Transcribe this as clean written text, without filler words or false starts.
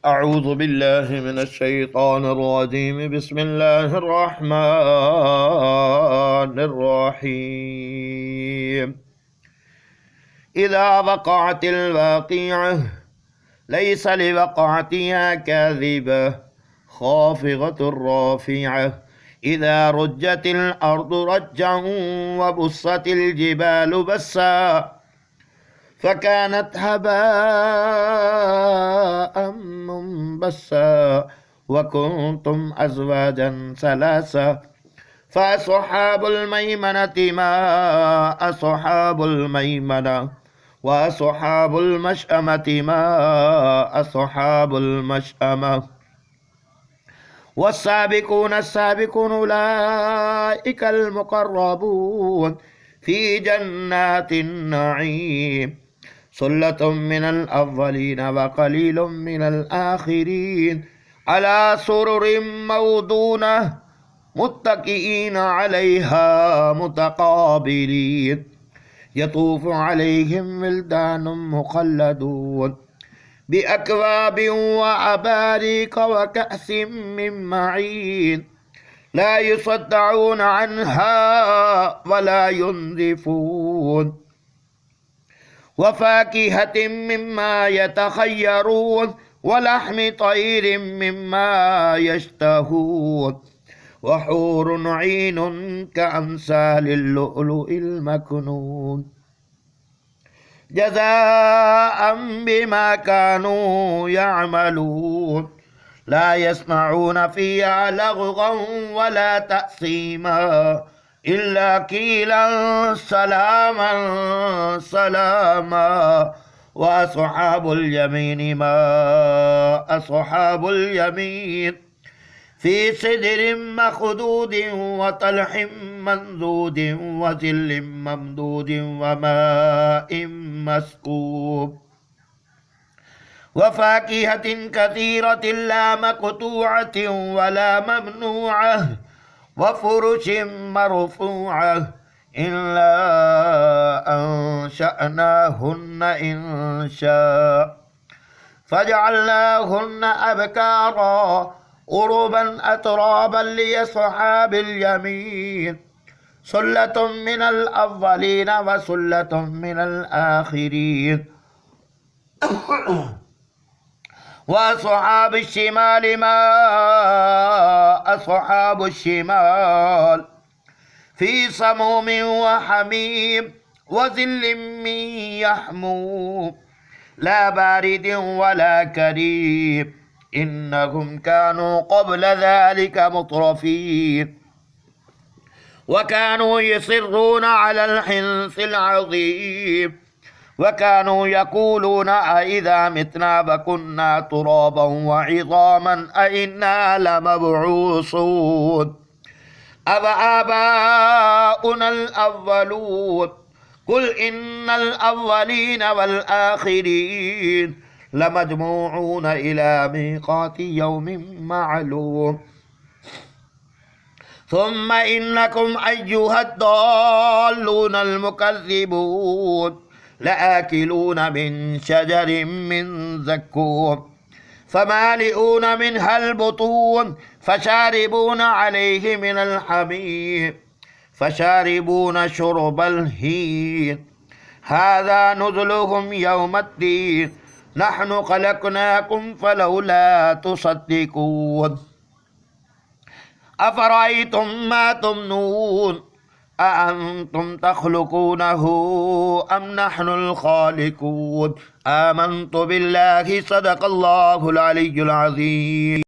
أعوذ بالله من الشيطان الرجيم. بسم الله الرحمن الرحيم. إذا وقعت الواقعة ليس لوقعتها كاذبة خافضة رافعة إذا رجت الأرض رجا وبست الجبال بسا فكانت هباء منبثا وكنتم أزواجا ثلاثا فأصحاب الميمنة ما أصحاب الميمنة وأصحاب المشأمة ما أصحاب المشأمة والسابقون السابقون أولئك المقربون في جنات النعيم ثلة من الأولين وقليل من الآخرين على سرر موضونة متكئين عليها متقابلين يطوف عليهم ولدان مخلدون بأكواب وأباريق وكأس من معين لا يصدعون عنها ولا ينزفون وفاكهة مما يتخيرون ولحم طير مما يشتهون وحور عين كأمثال اللؤلؤ المكنون جزاء بما كانوا يعملون لا يسمعون فيها لغوا ولا تأثيما إلا قيلا سلاما سلاما وأصحاب اليمين ما أصحاب اليمين في سدر مخدود وطلح منضود وظل ممدود وماء مسكوب وفاكهة كثيرة لا مقطوعة ولا ممنوعة وفرش مرفوعة إلا أنشأناهن إنشاء فجعلناهن أبكارا عربا أترابا لأصحاب اليمين ثلة من الأولين وثلة من الآخرين وأصحاب الشمال ما أصحاب الشمال في سموم وحميم وظل من يحموم لا بارد ولا كريم إنهم كانوا قبل ذلك مترفين وكانوا يصرون على الحنث العظيم وكانوا يقولون أئذا متنا وكنا ترابا وعظاما أئنا لمبعوثون أوآباؤنا الأولون قل إن الأولين والآخرين لمجموعون إلى ميقات يوم معلوم ثم إنكم أيها الضالون المكذبون لآكلون من شجر من زقوم فمالئون منها البطون فشاربون عليه من الحميم فشاربون شرب الهين هذا نزلهم يوم الدين نحن خلقناكم فلولا تصدقون أفرأيتم ما تمنون أأنتم تخلقونه أم نحن الخالقون آمنت بالله صدق الله العلي العظيم.